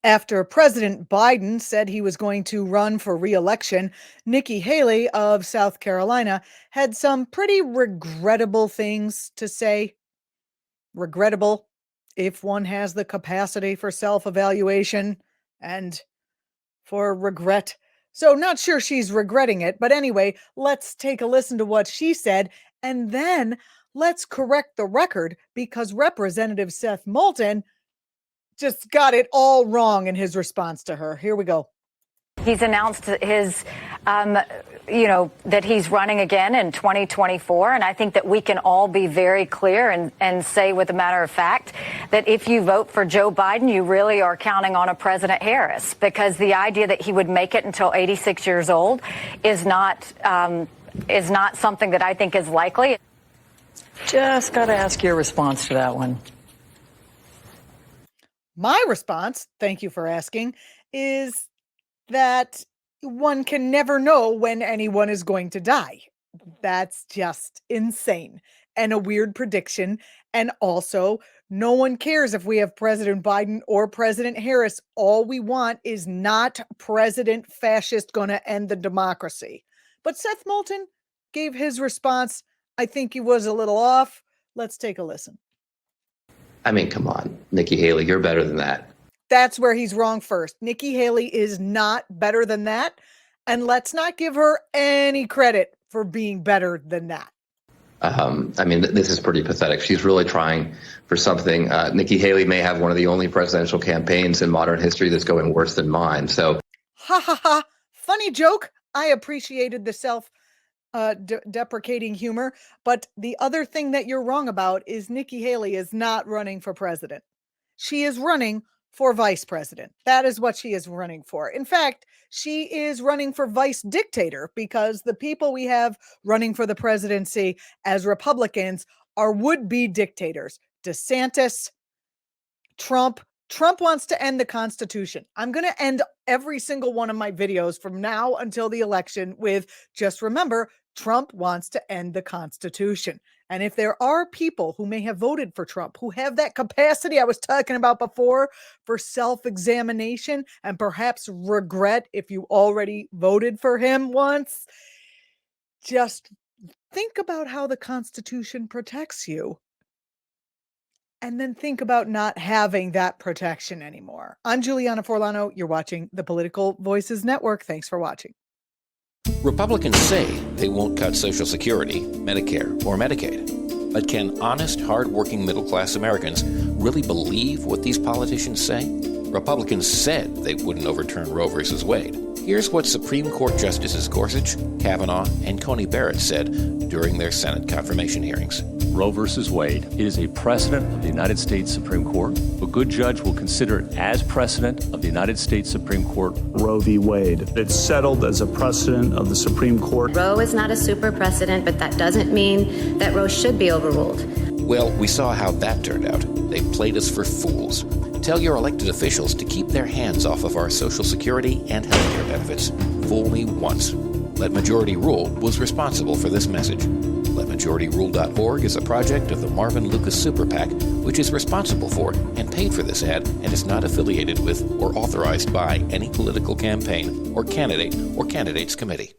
After President Biden said he was going to run for re-election, Nikki Haley of South Carolina had some pretty regrettable things to say. Regrettable if one has the capacity for self-evaluation and for regret. So not sure she's regretting it, but anyway, let's take a listen to what she said, and then let's correct the record because Representative Seth Moulton just got it all wrong in his response to her. Here we go. He's announced his, that he's running again in 2024. And I think that we can all be very clear and say with a matter of fact that if you vote for Joe Biden, you really are counting on a President Harris, because the idea that he would make it until 86 years old is not something that I think is likely. Just got to ask your response to that one. My response, thank you for asking, is that one can never know when anyone is going to die. That's just insane and a weird prediction. And also, no one cares if we have President Biden or President Harris. All we want is not President Fascist going to end the democracy. But Seth Moulton gave his response. I think he was a little off. Let's take a listen. I mean, come on, Nikki Haley, you're better than that. That's where he's wrong first. Nikki Haley is not better than that. And let's not give her any credit for being better than that. This is pretty pathetic. She's really trying for something. Nikki Haley may have one of the only presidential campaigns in modern history that's going worse than mine. So, ha ha ha. Funny joke. I appreciated the deprecating humor. But the other thing that you're wrong about is Nikki Haley is not running for president. She is running for vice president. That is what she is running for. In fact, she is running for vice dictator because the people we have running for the presidency as Republicans are would-be dictators. DeSantis, Trump. Trump wants to end the Constitution. I'm going to end every single one of my videos from now until the election with just remember, Trump wants to end the Constitution. And if there are people who may have voted for Trump, who have that capacity I was talking about before for self-examination and perhaps regret if you already voted for him once, just think about how the Constitution protects you. And then think about not having that protection anymore. I'm Julianna Forlano. You're watching the Political Voices Network. Thanks for watching. Republicans say they won't cut Social Security, Medicare, or Medicaid. But can honest, hard-working middle-class Americans really believe what these politicians say? Republicans said they wouldn't overturn Roe v. Wade. Here's what Supreme Court Justices Gorsuch, Kavanaugh, and Coney Barrett said during their Senate confirmation hearings. Roe v. Wade. It is a precedent of the United States Supreme Court. A good judge will consider it as precedent of the United States Supreme Court. Roe v. Wade. It's settled as a precedent of the Supreme Court. Roe is not a super precedent, but that doesn't mean that Roe should be overruled. Well, we saw how that turned out. They played us for fools. Tell your elected officials to keep their hands off of our Social Security and health care benefits. Fool me once. Let Majority Rule was responsible for this message. LetMajorityRule.org is a project of the Marvin Lucas Super PAC, which is responsible for and paid for this ad and is not affiliated with or authorized by any political campaign or candidate or candidates committee.